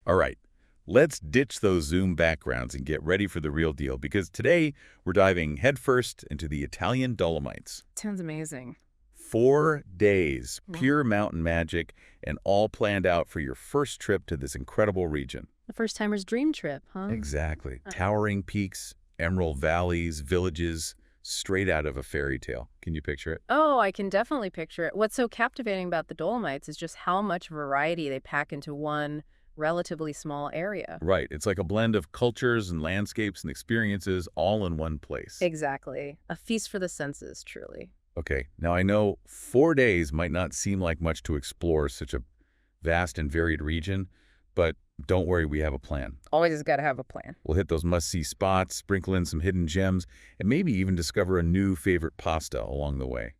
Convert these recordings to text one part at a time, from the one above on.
All right, let's ditch those Zoom backgrounds and get ready for the real deal, because today we're diving headfirst into the Italian Dolomites. Sounds amazing. 4 days, Wow. pure mountain magic, and all planned out for your first trip to this incredible region. The first timer's dream trip, huh? Exactly. Towering peaks, emerald valleys, villages, straight out of a fairy tale. Can you picture it? Oh, I can definitely picture it. What's so captivating about the Dolomites is just how much variety they pack into one relatively small area. Right. It's like a blend of cultures and landscapes and experiences all in one place. Exactly. A feast for the senses, truly. Okay, now I know 4 days might not seem like much to explore such a vast and varied region, but don't worry, we have a plan. Always got to have a plan. We'll hit those must-see spots, sprinkle in some hidden gems, and maybe even discover a new favorite pasta along the way.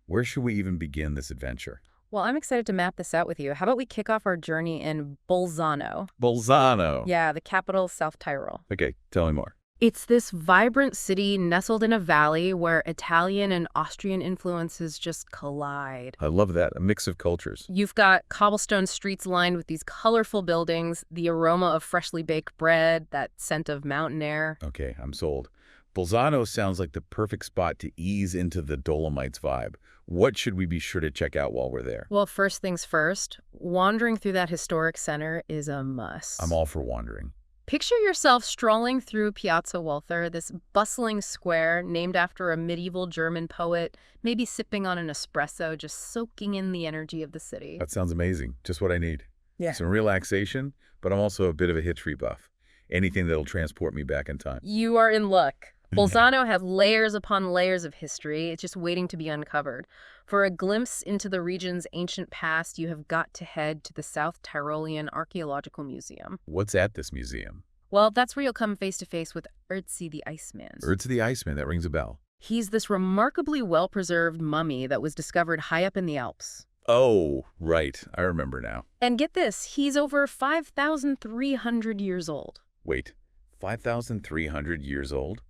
Where should we even begin this adventure? Well, I'm excited to map this out with you. How about we kick off our journey in Bolzano? Bolzano. Yeah, the capital of South Tyrol. Okay, tell me more. It's this vibrant city nestled in a valley where Italian and Austrian influences just collide. I love that, a mix of cultures. You've got cobblestone streets lined with these colorful buildings, the aroma of freshly baked bread, that scent of mountain air. Okay, I'm sold. Bolzano sounds like the perfect spot to ease into the Dolomites vibe. What should we be sure to check out while we're there? Well, first things first, wandering through that historic center is a must. I'm all for wandering. Picture yourself strolling through Piazza Walther, this bustling square named after a medieval German poet, maybe sipping on an espresso, just soaking in the energy of the city. That sounds amazing. Just what I need. Yeah. Some relaxation, but I'm also a bit of a history buff. Anything that'll transport me back in time. You are in luck. Bolzano has layers upon layers of history. It's just waiting to be uncovered. For a glimpse into the region's ancient past, you have got to head to the South Tyrolean Archaeological Museum. What's at this museum? Well, that's where you'll come face to face with Ötzi the Iceman. Ötzi the Iceman, that rings a bell. He's this remarkably well-preserved mummy that was discovered high up in the Alps. Oh, right. I remember now. And get this, he's over 5,300 years old. Wait, 5,300 years old?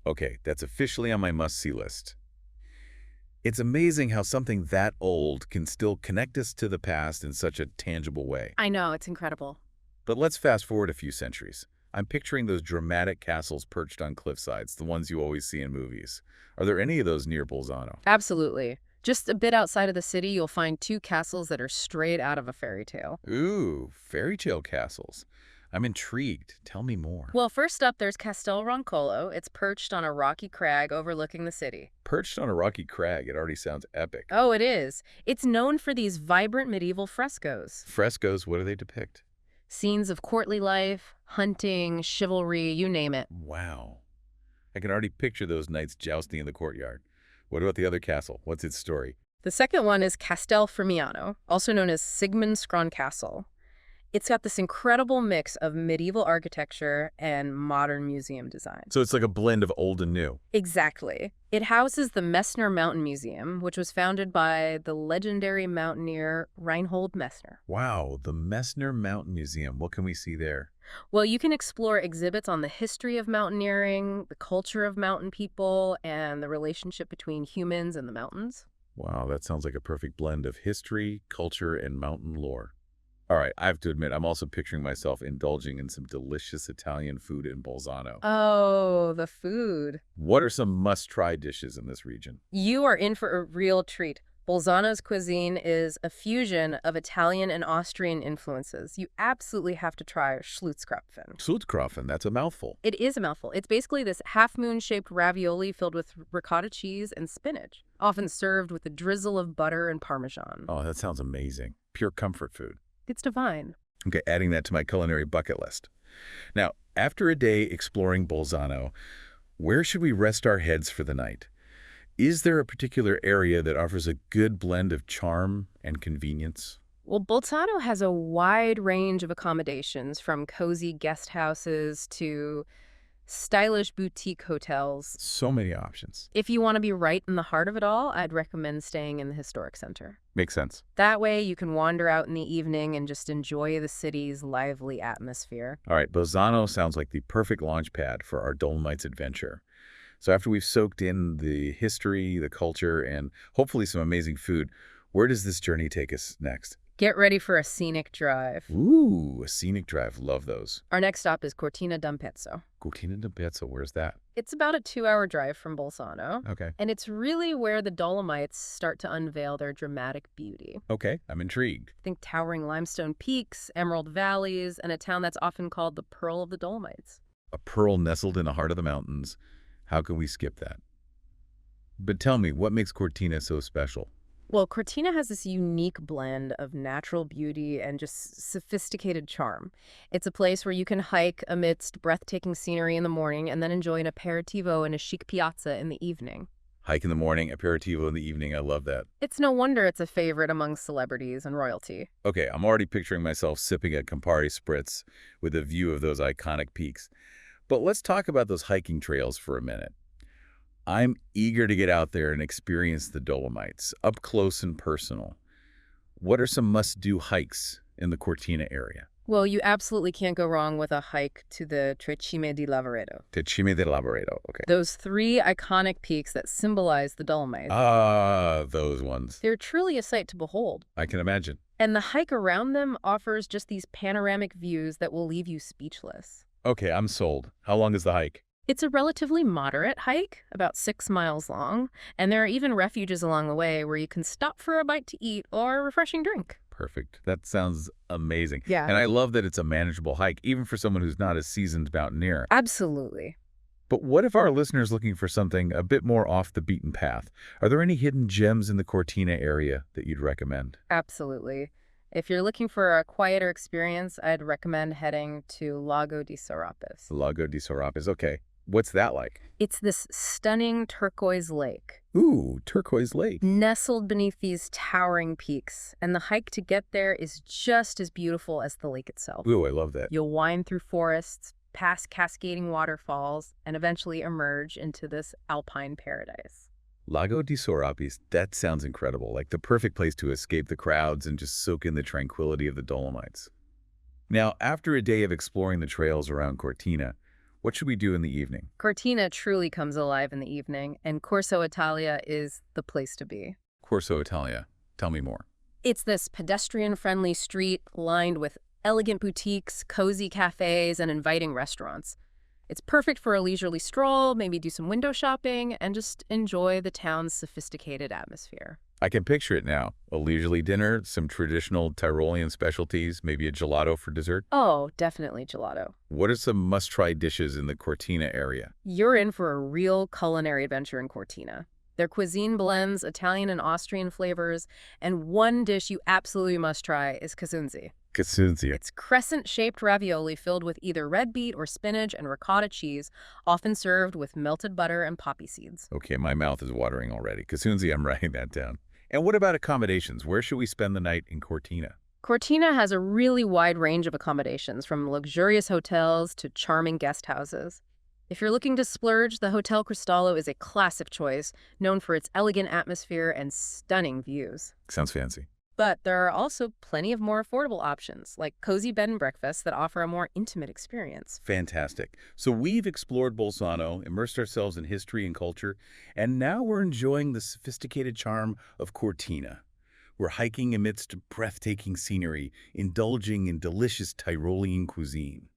Okay, that's officially on my must-see list. It's amazing how something that old can still connect us to the past in such a tangible way. I know, it's incredible. But let's fast forward a few centuries. I'm picturing those dramatic castles perched on cliffsides, the ones you always see in movies. Are there any of those near Bolzano? Absolutely. Just a bit outside of the city, you'll find 2 castles that are straight out of a fairy tale. Ooh, fairy tale castles. I'm intrigued. Tell me more. Well, first up, there's Castel Roncolo. It's perched on a rocky crag overlooking the city. Perched on a rocky crag, it already sounds epic. Oh, it is. It's known for these vibrant medieval frescoes. Frescoes, what do they depict? Scenes of courtly life, hunting, chivalry, you name it. Wow. I can already picture those knights jousting in the courtyard. What about the other castle? What's its story? The second one is Castel Firmiano, also known as Sigmund Skron Castle. It's got this incredible mix of medieval architecture and modern museum design. So it's like a blend of old and new. Exactly. It houses the Messner Mountain Museum, which was founded by the legendary mountaineer Reinhold Messner. Wow, the Messner Mountain Museum. What can we see there? Well, you can explore exhibits on the history of mountaineering, the culture of mountain people, and the relationship between humans and the mountains. Wow, that sounds like a perfect blend of history, culture, and mountain lore. All right, I have to admit, I'm also picturing myself indulging in some delicious Italian food in Bolzano. Oh, the food. What are some must-try dishes in this region? You are in for a real treat. Bolzano's cuisine is a fusion of Italian and Austrian influences. You absolutely have to try Schlutzkrapfen. Schlutzkrapfen, that's a mouthful. It is a mouthful. It's basically this half-moon-shaped ravioli filled with ricotta cheese and spinach, often served with a drizzle of butter and Parmesan. Oh, that sounds amazing. Pure comfort food. It's divine. Okay, adding that to my culinary bucket list. Now, after a day exploring Bolzano, where should we rest our heads for the night? Is there a particular area that offers a good blend of charm and convenience? Well, Bolzano has a wide range of accommodations, from cozy guest houses to stylish boutique hotels. So many options. If you want to be right in the heart of it all, I'd recommend staying in the historic center. Makes sense. That way, you can wander out in the evening and just enjoy the city's lively atmosphere. All right, Bolzano sounds like the perfect launch pad for our Dolomites adventure. So after we've soaked in the history, the culture, and hopefully some amazing food, where does this journey take us next? Get ready for a scenic drive. Ooh, a scenic drive. Love those. Our next stop is Cortina d'Ampezzo. Cortina d'Ampezzo, where's that? It's about a 2-hour drive from Bolzano. Okay. And it's really where the Dolomites start to unveil their dramatic beauty. Okay, I'm intrigued. Think towering limestone peaks, emerald valleys, and a town that's often called the Pearl of the Dolomites. A pearl nestled in the heart of the mountains. How can we skip that? But tell me, what makes Cortina so special? Well, Cortina has this unique blend of natural beauty and just sophisticated charm. It's a place where you can hike amidst breathtaking scenery in the morning and then enjoy an aperitivo in a chic piazza in the evening. Hike in the morning, aperitivo in the evening. I love that. It's no wonder it's a favorite among celebrities and royalty. Okay, I'm already picturing myself sipping a Campari Spritz with a view of those iconic peaks. But let's talk about those hiking trails for a minute. I'm eager to get out there and experience the Dolomites, up close and personal. What are some must-do hikes in the Cortina area? Well, you absolutely can't go wrong with a hike to the Trecime di Lavaredo. Trecime di Lavaredo, okay. Those 3 iconic peaks that symbolize the Dolomites. Ah, those ones. They're truly a sight to behold. I can imagine. And the hike around them offers just these panoramic views that will leave you speechless. Okay, I'm sold. How long is the hike? It's a relatively moderate hike, about 6 miles long, and there are even refuges along the way where you can stop for a bite to eat or a refreshing drink. Perfect. That sounds amazing. Yeah. And I love that it's a manageable hike, even for someone who's not a seasoned mountaineer. Absolutely. But what if our listeners looking for something a bit more off the beaten path? Are there any hidden gems in the Cortina area that you'd recommend? Absolutely. If you're looking for a quieter experience, I'd recommend heading to Lago di Serapis. Lago di Serapis, okay. What's that like? It's this stunning turquoise lake, Ooh, turquoise lake. nestled beneath these towering peaks, and the hike to get there is just as beautiful as the lake itself. Ooh, I love that. You'll wind through forests, past cascading waterfalls, and eventually emerge into this alpine paradise. Lago di Serapis, that sounds incredible, like the perfect place to escape the crowds and just soak in the tranquility of the Dolomites. Now, after a day of exploring the trails around Cortina, what should we do in the evening? Cortina truly comes alive in the evening, and Corso Italia is the place to be. Corso Italia. Tell me more. It's this pedestrian-friendly street lined with elegant boutiques, cozy cafes, and inviting restaurants. It's perfect for a leisurely stroll, maybe do some window shopping, and just enjoy the town's sophisticated atmosphere. I can picture it now. A leisurely dinner, some traditional Tyrolean specialties, maybe a gelato for dessert. Oh, definitely gelato. What are some must-try dishes in the Cortina area? You're in for a real culinary adventure in Cortina. Their cuisine blends Italian and Austrian flavors, and one dish you absolutely must try is casunzi. Casunzi. It's crescent-shaped ravioli filled with either red beet or spinach and ricotta cheese, often served with melted butter and poppy seeds. Okay, my mouth is watering already. Casunzi, I'm writing that down. And what about accommodations? Where should we spend the night in Cortina? Cortina has a really wide range of accommodations, from luxurious hotels to charming guest houses. If you're looking to splurge, the Hotel Cristallo is a classic choice, known for its elegant atmosphere and stunning views. Sounds fancy. But there are also plenty of more affordable options, like cozy bed and breakfasts that offer a more intimate experience. Fantastic. So we've explored Bolzano, immersed ourselves in history and culture, and now we're enjoying the sophisticated charm of Cortina. We're hiking amidst breathtaking scenery, indulging in delicious Tyrolean cuisine.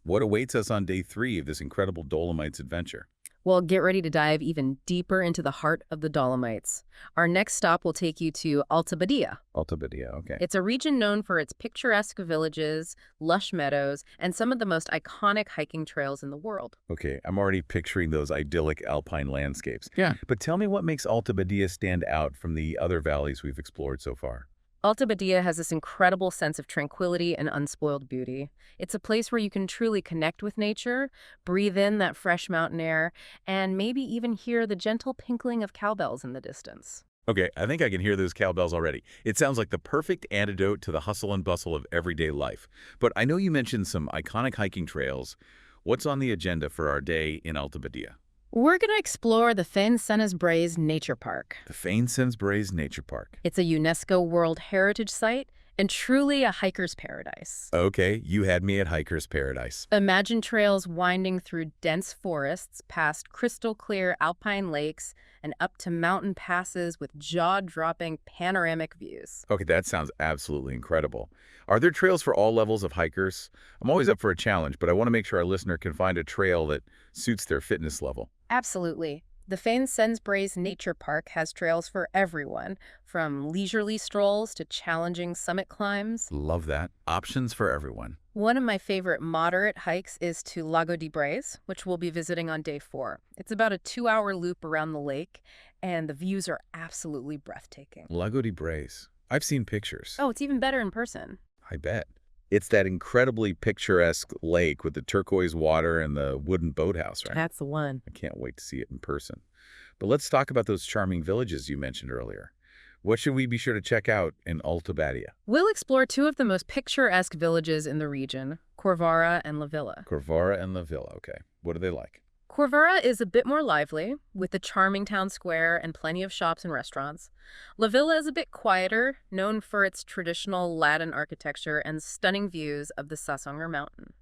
What awaits us on day 3 of this incredible Dolomites adventure? Well, get ready to dive even deeper into the heart of the Dolomites. Our next stop will take you to Alta Badia. Alta Badia, okay. It's a region known for its picturesque villages, lush meadows, and some of the most iconic hiking trails in the world. Okay, I'm already picturing those idyllic alpine landscapes. Yeah. But tell me what makes Alta Badia stand out from the other valleys we've explored so far. Alta Badia has this incredible sense of tranquility and unspoiled beauty. It's a place where you can truly connect with nature, breathe in that fresh mountain air, and maybe even hear the gentle tinkling of cowbells in the distance. Okay, I think I can hear those cowbells already. It sounds like the perfect antidote to the hustle and bustle of everyday life. But I know you mentioned some iconic hiking trails. What's on the agenda for our day in Alta Badia? We're going to explore the Fennes-Brais Nature Park. The Fennes-Brais Nature Park. It's a UNESCO World Heritage Site, and truly a hiker's paradise. Okay, you had me at hiker's paradise. Imagine trails winding through dense forests, past crystal-clear alpine lakes, and up to mountain passes with jaw-dropping panoramic views. Okay, that sounds absolutely incredible. Are there trails for all levels of hikers? I'm always up for a challenge, but I want to make sure our listener can find a trail that suits their fitness level. Absolutely. The Sensbres Nature Park has trails for everyone, from leisurely strolls to challenging summit climbs. Love that. Options for everyone. One of my favorite moderate hikes is to Lago di Braies, which we'll be visiting on day 4. It's about a 2-hour loop around the lake, and the views are absolutely breathtaking. Lago di Braies. I've seen pictures. Oh, it's even better in person. I bet. It's that incredibly picturesque lake with the turquoise water and the wooden boathouse, right? That's the one. I can't wait to see it in person. But let's talk about those charming villages you mentioned earlier. What should we be sure to check out in Alta Badia? We'll explore 2 of the most picturesque villages in the region, Corvara and La Villa. Corvara and La Villa, okay. What are they like? Corvara is a bit more lively, with a charming town square and plenty of shops and restaurants. La Villa is a bit quieter, known for its traditional Latin architecture and stunning views of the Sasonger Mountain.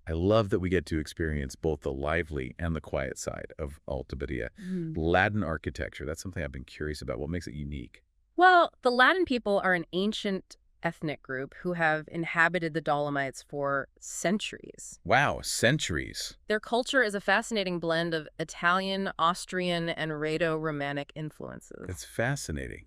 I love that we get to experience both the lively and the quiet side of Alta Badia. Latin architecture, that's something I've been curious about. What makes it unique? Well, the Latin people are an ancient ethnic group who have inhabited the Dolomites for centuries. Wow, centuries. Their culture is a fascinating blend of Italian, Austrian, and Rado-Romantic influences. That's fascinating.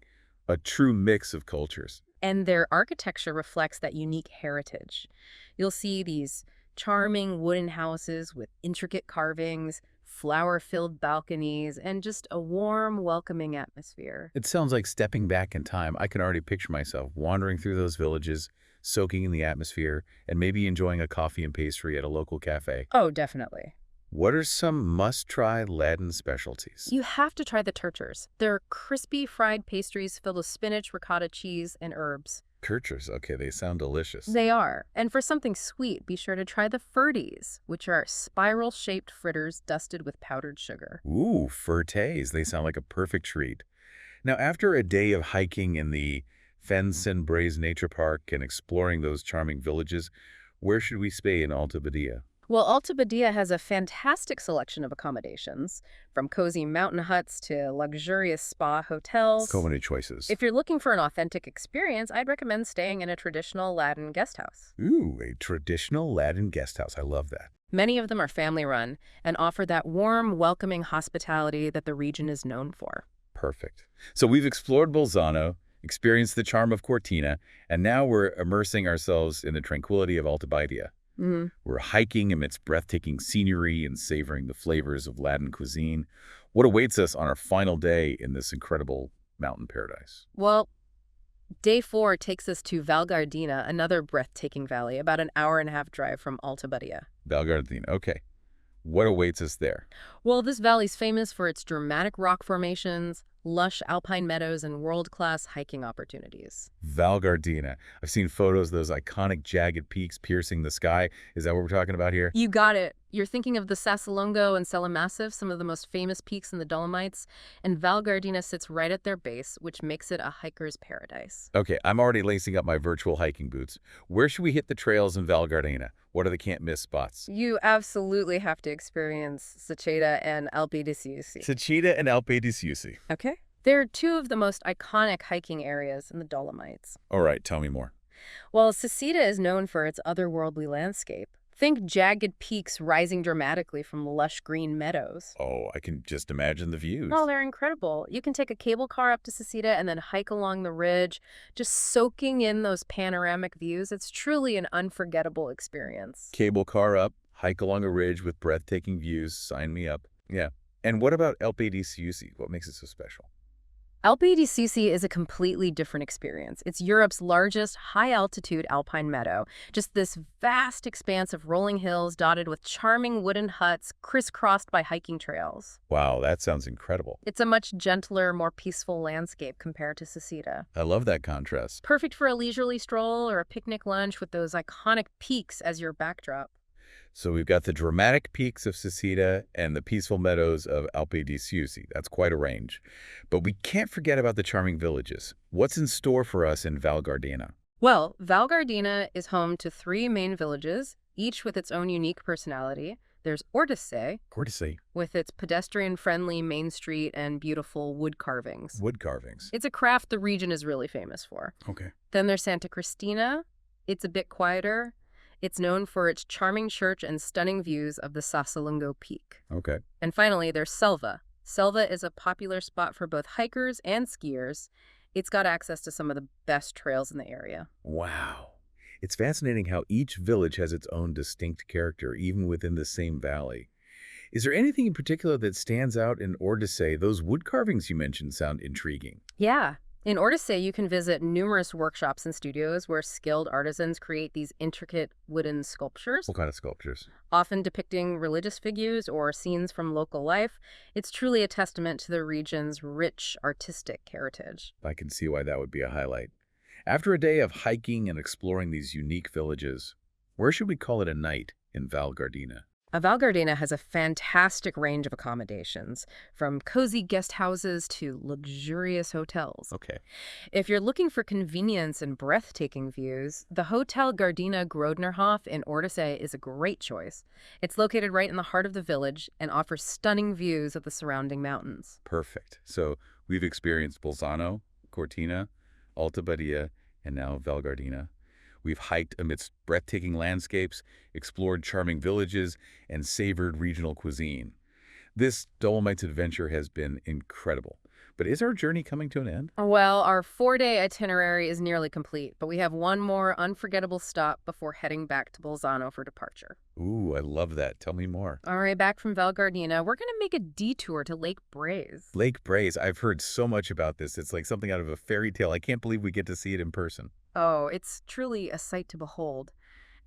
A true mix of cultures. And their architecture reflects that unique heritage. You'll see these charming wooden houses with intricate carvings, flower-filled balconies, and just a warm, welcoming atmosphere. It sounds like stepping back in time. I can already picture myself wandering through those villages, soaking in the atmosphere, and maybe enjoying a coffee and pastry at a local cafe. Oh, definitely. What are some must-try Latin specialties? You have to try the tortures. They're crispy fried pastries filled with spinach, ricotta cheese, and herbs. Kirchers, okay, they sound delicious. They are. And for something sweet, be sure to try the furties, which are spiral-shaped fritters dusted with powdered sugar. Ooh, furtes, they sound like a perfect treat. Now, after a day of hiking in the Sensbres Nature Park and exploring those charming villages, where should we stay in Alta Badia? Well, Alta Badia has a fantastic selection of accommodations, from cozy mountain huts to luxurious spa hotels. So many choices. If you're looking for an authentic experience, I'd recommend staying in a traditional Latin guest house. Ooh, a traditional Latin guest house. I love that. Many of them are family-run and offer that warm, welcoming hospitality that the region is known for. Perfect. So we've explored Bolzano, experienced the charm of Cortina, and now we're immersing ourselves in the tranquility of Alta Badia. We're hiking amidst breathtaking scenery and savoring the flavors of Latin cuisine. What awaits us on our final day in this incredible mountain paradise? Well, day 4 takes us to Val Gardena, another breathtaking valley, about an hour-and-a-half drive from Alta Badia. Val Gardena, okay. What awaits us there? Well, this valley's famous for its dramatic rock formations, lush alpine meadows, and world-class hiking opportunities. Val Gardena. I've seen photos of those iconic jagged peaks piercing the sky. Is that what we're talking about here? You got it. You're thinking of the Sassalongo and Sella Massif, some of the most famous peaks in the Dolomites, and Val Gardena sits right at their base, which makes it a hiker's paradise. Okay, I'm already lacing up my virtual hiking boots. Where should we hit the trails in Val Gardena? What are the can't-miss spots? You absolutely have to experience Sacheta and Alpe di Siusi. Sacheta and Alpe di Siusi. Okay. They're 2 of the most iconic hiking areas in the Dolomites. All right, tell me more. Well, Sacheta is known for its otherworldly landscape. Think jagged peaks rising dramatically from lush green meadows. Oh, I can just imagine the views. Oh, they're incredible. You can take a cable car up to Sacheta and then hike along the ridge, just soaking in those panoramic views. It's truly an unforgettable experience. Cable car up, hike along a ridge with breathtaking views. Sign me up. Yeah. And what about Alpe di Siusi? What makes it so special? Alpe di Siusi is a completely different experience. It's Europe's largest high-altitude alpine meadow, just this vast expanse of rolling hills dotted with charming wooden huts crisscrossed by hiking trails. Wow, that sounds incredible. It's a much gentler, more peaceful landscape compared to Sacheta. I love that contrast. Perfect for a leisurely stroll or a picnic lunch with those iconic peaks as your backdrop. So we've got the dramatic peaks of Sacheta and the peaceful meadows of Alpe di Siusi. That's quite a range. But we can't forget about the charming villages. What's in store for us in Val Gardena? Well, Val Gardena is home to three main villages, each with its own unique personality. There's Ortisei, Courtesy. with its pedestrian-friendly main street and beautiful wood carvings. Wood carvings. It's a craft the region is really famous for. Okay. Then there's Santa Cristina. It's a bit quieter. It's known for its charming church and stunning views of the Sassalungo Peak. Okay. And finally, there's Selva. Selva is a popular spot for both hikers and skiers. It's got access to some of the best trails in the area. Wow. It's fascinating how each village has its own distinct character, even within the same valley. Is there anything in particular that stands out in Ortisei? Those wood carvings you mentioned sound intriguing. Yeah. In Ortisei, you can visit numerous workshops and studios where skilled artisans create these intricate wooden sculptures, What kind of sculptures? often depicting religious figures or scenes from local life. It's truly a testament to the region's rich artistic heritage. I can see why that would be a highlight. After a day of hiking and exploring these unique villages, where should we call it a night in Val Gardena? Val Gardena has a fantastic range of accommodations, from cozy guest houses to luxurious hotels. Okay. If you're looking for convenience and breathtaking views, the Hotel Gardena Grodnerhof in Ortisei is a great choice. It's located right in the heart of the village and offers stunning views of the surrounding mountains. Perfect. So we've experienced Bolzano, Cortina, Alta Badia, and now Val Gardena. We've hiked amidst breathtaking landscapes, explored charming villages, and savored regional cuisine. This Dolomites adventure has been incredible. But is our journey coming to an end? Well, our 4-day itinerary is nearly complete, but we have one more unforgettable stop before heading back to Bolzano for departure. Ooh, I love that. Tell me more. All right, back from Val Gardena, we're going to make a detour to Lake Braze. Lake Braze, I've heard so much about this. It's like something out of a fairy tale. I can't believe we get to see it in person. Oh, it's truly a sight to behold.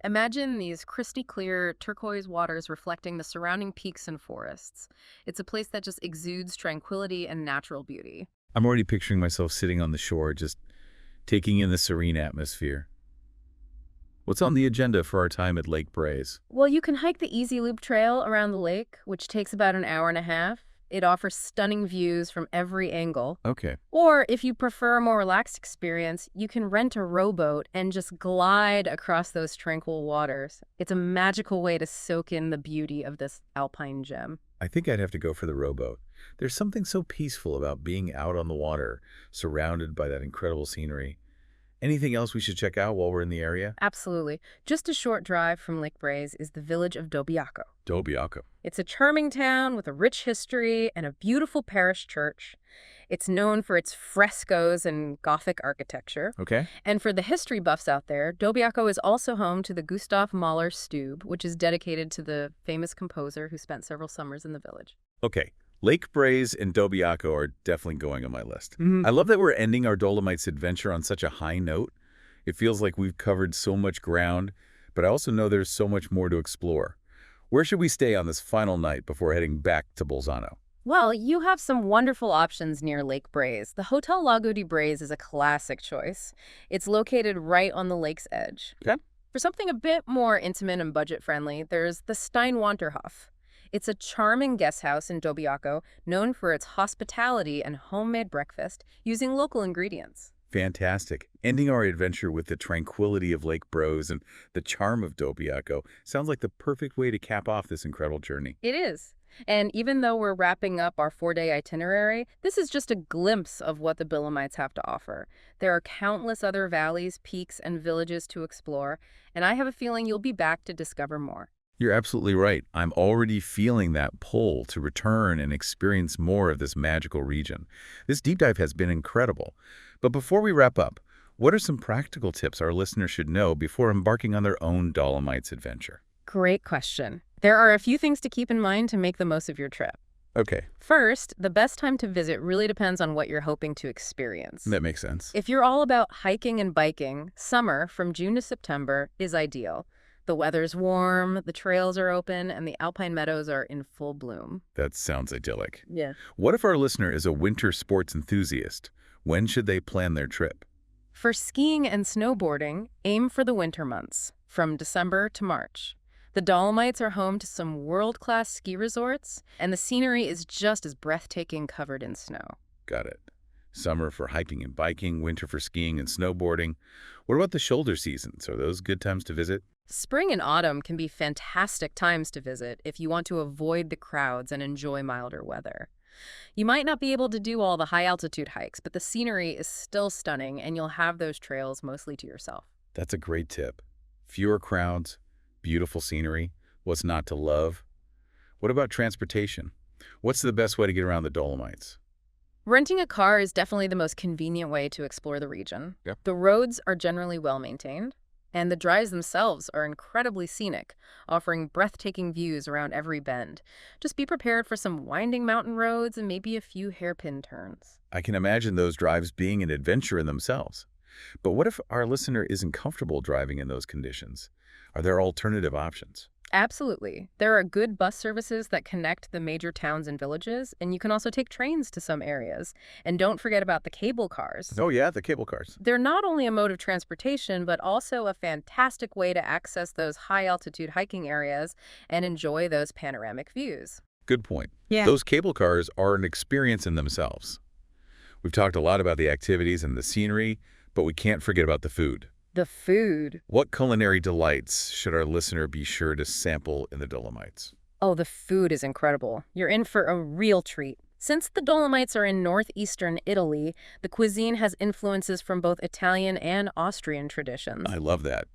Imagine these crystal clear turquoise waters reflecting the surrounding peaks and forests. It's a place that just exudes tranquility and natural beauty. I'm already picturing myself sitting on the shore, just taking in the serene atmosphere. What's on the agenda for our time at Lake Braze? Well, you can hike the Easy Loop Trail around the lake, which takes about an hour and a half. It offers stunning views from every angle. Okay. Or if you prefer a more relaxed experience, you can rent a rowboat and just glide across those tranquil waters. It's a magical way to soak in the beauty of this alpine gem. I think I'd have to go for the rowboat. There's something so peaceful about being out on the water, surrounded by that incredible scenery. Anything else we should check out while we're in the area? Absolutely. Just a short drive from Lake Braze is the village of Dobiaco. Dobiaco. It's a charming town with a rich history and a beautiful parish church. It's known for its frescoes and Gothic architecture. Okay. And for the history buffs out there, Dobiaco is also home to the Gustav Mahler Stube, which is dedicated to the famous composer who spent several summers in the village. Okay. Lake Braze and Dobiaco are definitely going on my list. Mhm. I love that we're ending our Dolomites adventure on such a high note. It feels like we've covered so much ground, but I also know there's so much more to explore. Where should we stay on this final night before heading back to Bolzano? Well, you have some wonderful options near Lake Braze. The Hotel Lago di Braze is a classic choice. It's located right on the lake's edge. Okay. For something a bit more intimate and budget-friendly, there's the Steinwanterhof. It's a charming guest house in Dobiaco, known for its hospitality and homemade breakfast using local ingredients. Fantastic. Ending our adventure with the tranquility of Lake Braze and the charm of Dobiaco sounds like the perfect way to cap off this incredible journey. It is. And even though we're wrapping up our 4-day itinerary, this is just a glimpse of what the Dolomites have to offer. There are countless other valleys, peaks, and villages to explore, and I have a feeling you'll be back to discover more. You're absolutely right. I'm already feeling that pull to return and experience more of this magical region. This deep dive has been incredible. But before we wrap up, what are some practical tips our listeners should know before embarking on their own Dolomites adventure? Great question. There are a few things to keep in mind to make the most of your trip. Okay, First, the best time to visit really depends on what you're hoping to experience. that makes sense. If you're all about hiking and biking, summer from June to September is ideal. The weather's warm, the trails are open, and the alpine meadows are in full bloom. That sounds idyllic. Yeah. What if our listener is a winter sports enthusiast? When should they plan their trip? For skiing and snowboarding, aim for the winter months, from December to March. The Dolomites are home to some world-class ski resorts, and the scenery is just as breathtaking covered in snow. Got it. Summer for hiking and biking, winter for skiing and snowboarding. What about the shoulder seasons? Are those good times to visit? Spring and autumn can be fantastic times to visit if you want to avoid the crowds and enjoy milder weather. You might not be able to do all the high-altitude hikes, but the scenery is still stunning, and you'll have those trails mostly to yourself. That's a great tip. Fewer crowds, beautiful scenery. What's not to love? What about transportation? What's the best way to get around the Dolomites? Renting a car is definitely the most convenient way to explore the region. Yep. The roads are generally well-maintained, and the drives themselves are incredibly scenic, offering breathtaking views around every bend. Just be prepared for some winding mountain roads and maybe a few hairpin turns. I can imagine those drives being an adventure in themselves. But what if our listener isn't comfortable driving in those conditions? Are there alternative options? Absolutely. There are good bus services that connect the major towns and villages, and you can also take trains to some areas. And don't forget about the cable cars. Oh yeah, the cable cars. They're not only a mode of transportation, but also a fantastic way to access those high-altitude hiking areas and enjoy those panoramic views. Good point. Yeah. Those cable cars are an experience in themselves. We've talked a lot about the activities and the scenery, but we can't forget about the food. The food. What culinary delights should our listener be sure to sample in the Dolomites? Oh, the food is incredible. You're in for a real treat. Since the Dolomites are in northeastern Italy, the cuisine has influences from both Italian and Austrian traditions. I love that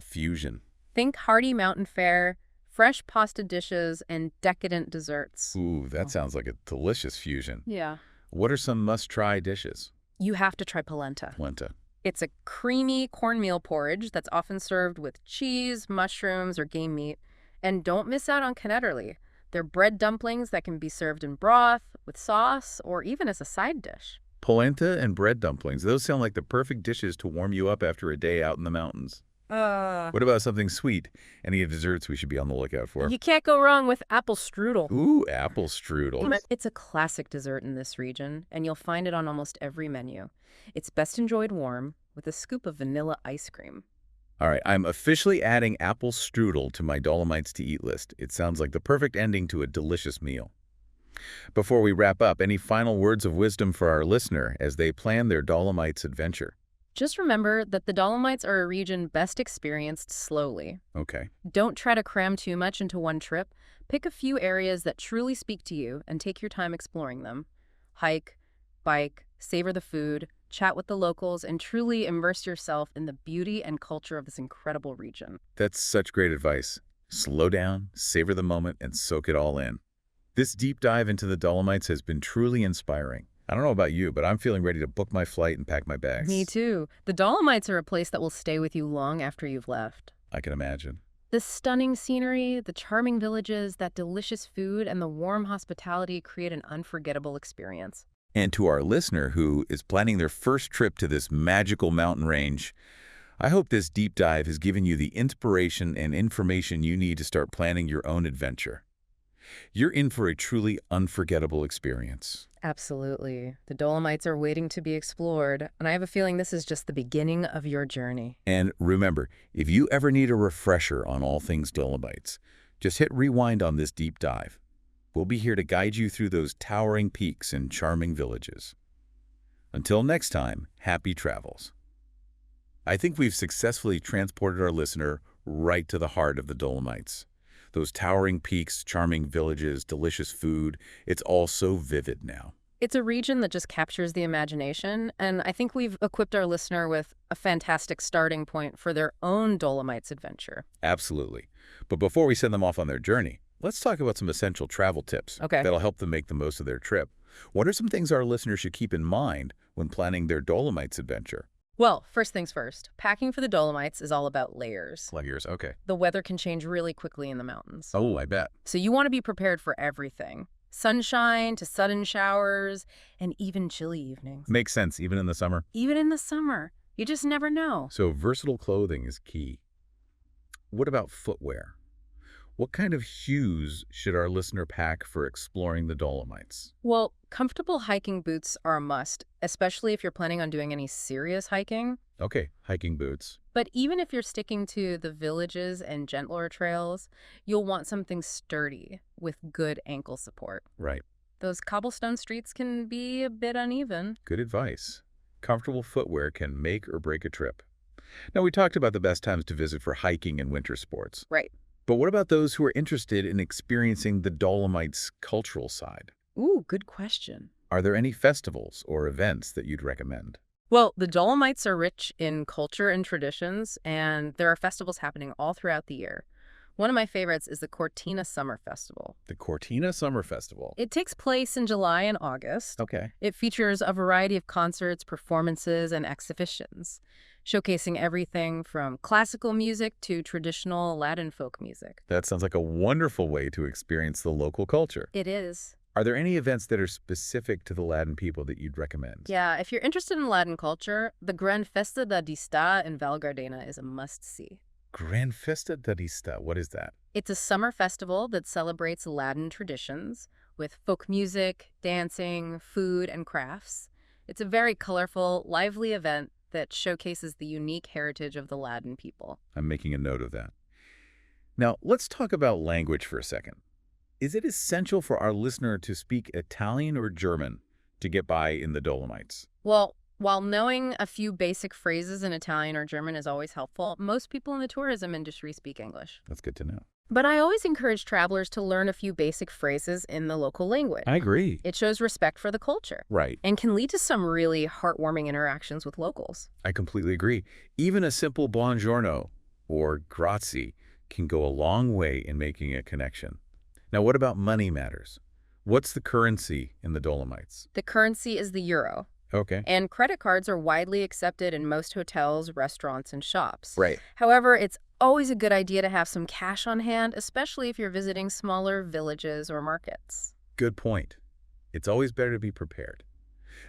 fusion. Think hearty mountain fare, fresh pasta dishes, and decadent desserts. Ooh, that sounds like a delicious fusion. Yeah. What are some must-try dishes? You have to try polenta. Polenta. It's a creamy cornmeal porridge that's often served with cheese, mushrooms, or game meat. And don't miss out on canederli. They're bread dumplings that can be served in broth, with sauce, or even as a side dish. Polenta and bread dumplings. Those sound like the perfect dishes to warm you up after a day out in the mountains. What about something sweet? Any desserts we should be on the lookout for? You can't go wrong with apple strudel. Ooh, apple strudel. It's a classic dessert in this region, and you'll find it on almost every menu. It's best enjoyed warm, with a scoop of vanilla ice cream. All right, I'm officially adding apple strudel to my Dolomites to eat list. It sounds like the perfect ending to a delicious meal. Before we wrap up, any final words of wisdom for our listener as they plan their Dolomites adventure? Just remember that the Dolomites are a region best experienced slowly. Okay. Don't try to cram too much into one trip. Pick a few areas that truly speak to you and take your time exploring them. Hike, bike, savor the food, chat with the locals, and truly immerse yourself in the beauty and culture of this incredible region. That's such great advice. Slow down, savor the moment, and soak it all in. This deep dive into the Dolomites has been truly inspiring. I don't know about you, but I'm feeling ready to book my flight and pack my bags. Me too. The Dolomites are a place that will stay with you long after you've left. I can imagine. The stunning scenery, the charming villages, that delicious food, and the warm hospitality create an unforgettable experience. And to our listener who is planning their first trip to this magical mountain range, I hope this deep dive has given you the inspiration and information you need to start planning your own adventure. You're in for a truly unforgettable experience. Absolutely. The Dolomites are waiting to be explored, and I have a feeling this is just the beginning of your journey. And remember, if you ever need a refresher on all things Dolomites, just hit rewind on this deep dive. We'll be here to guide you through those towering peaks and charming villages. Until next time, happy travels. I think we've successfully transported our listener right to the heart of the Dolomites. Those towering peaks, charming villages, delicious food, it's all so vivid now. It's a region that just captures the imagination, and I think we've equipped our listener with a fantastic starting point for their own Dolomites adventure. Absolutely. But before we send them off on their journey, let's talk about some essential travel tips that'll help them make the most of their trip. What are some things our listeners should keep in mind when planning their Dolomites adventure? Well, first things first, packing for the Dolomites is all about layers. Layers, okay. The weather can change really quickly in the mountains. Oh, I bet. So you want to be prepared for everything. Sunshine to sudden showers and even chilly evenings. Makes sense, even in the summer. Even in the summer. You just never know. So versatile clothing is key. What about footwear? What kind of shoes should our listener pack for exploring the Dolomites? Well, comfortable hiking boots are a must, especially if you're planning on doing any serious hiking. Okay, hiking boots. But even if you're sticking to the villages and gentler trails, you'll want something sturdy with good ankle support. Right. Those cobblestone streets can be a bit uneven. Good advice. Comfortable footwear can make or break a trip. Now, we talked about the best times to visit for hiking and winter sports. Right. But what about those who are interested in experiencing the Dolomites' cultural side? Ooh, good question. Are there any festivals or events that you'd recommend? Well, the Dolomites are rich in culture and traditions, and there are festivals happening all throughout the year. One of my favorites is the Cortina Summer Festival. The Cortina Summer Festival. It takes place in July and August. Okay. It features a variety of concerts, performances, and exhibitions, showcasing everything from classical music to traditional Latin folk music. That sounds like a wonderful way to experience the local culture. It is. Are there any events that are specific to the Latin people that you'd recommend? Yeah, if you're interested in Latin culture, the Gran Festa da Dista in Val Gardena is a must-see. Gran Festa da Dista, what is that? It's a summer festival that celebrates Latin traditions with folk music, dancing, food, and crafts. It's a very colorful, lively event that showcases the unique heritage of the Latin people. I'm making a note of that. Now, let's talk about language for a second. Is it essential for our listener to speak Italian or German to get by in the Dolomites? Well, while knowing a few basic phrases in Italian or German is always helpful, most people in the tourism industry speak English. That's good to know. But I always encourage travelers to learn a few basic phrases in the local language. I agree. It shows respect for the culture. Right. And can lead to some really heartwarming interactions with locals. I completely agree. Even a simple buongiorno or grazie can go a long way in making a connection. Now, what about money matters? What's the currency in the Dolomites? The currency is the euro. Okay. And credit cards are widely accepted in most hotels, restaurants, and shops. Right. However, it's always a good idea to have some cash on hand, especially if you're visiting smaller villages or markets. Good point. It's always better to be prepared.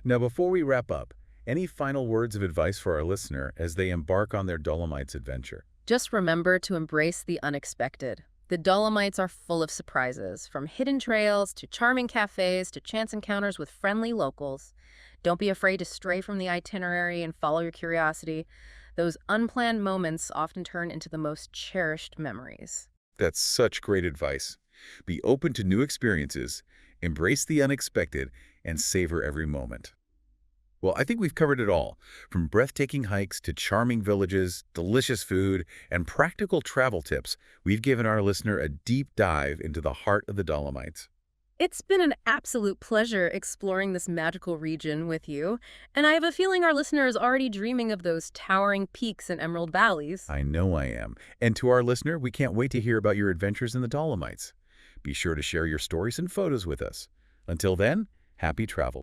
Now, before we wrap up, any final words of advice for our listener as they embark on their Dolomites adventure? Just remember to embrace the unexpected. The Dolomites are full of surprises, from hidden trails to charming cafes to chance encounters with friendly locals. Don't be afraid to stray from the itinerary and follow your curiosity. Those unplanned moments often turn into the most cherished memories. That's such great advice. Be open to new experiences, embrace the unexpected, and savor every moment. Well, I think we've covered it all, from breathtaking hikes to charming villages, delicious food, and practical travel tips. We've given our listener a deep dive into the heart of the Dolomites. It's been an absolute pleasure exploring this magical region with you, and I have a feeling our listener is already dreaming of those towering peaks and emerald valleys. I know I am. And to our listener, we can't wait to hear about your adventures in the Dolomites. Be sure to share your stories and photos with us. Until then, happy travel.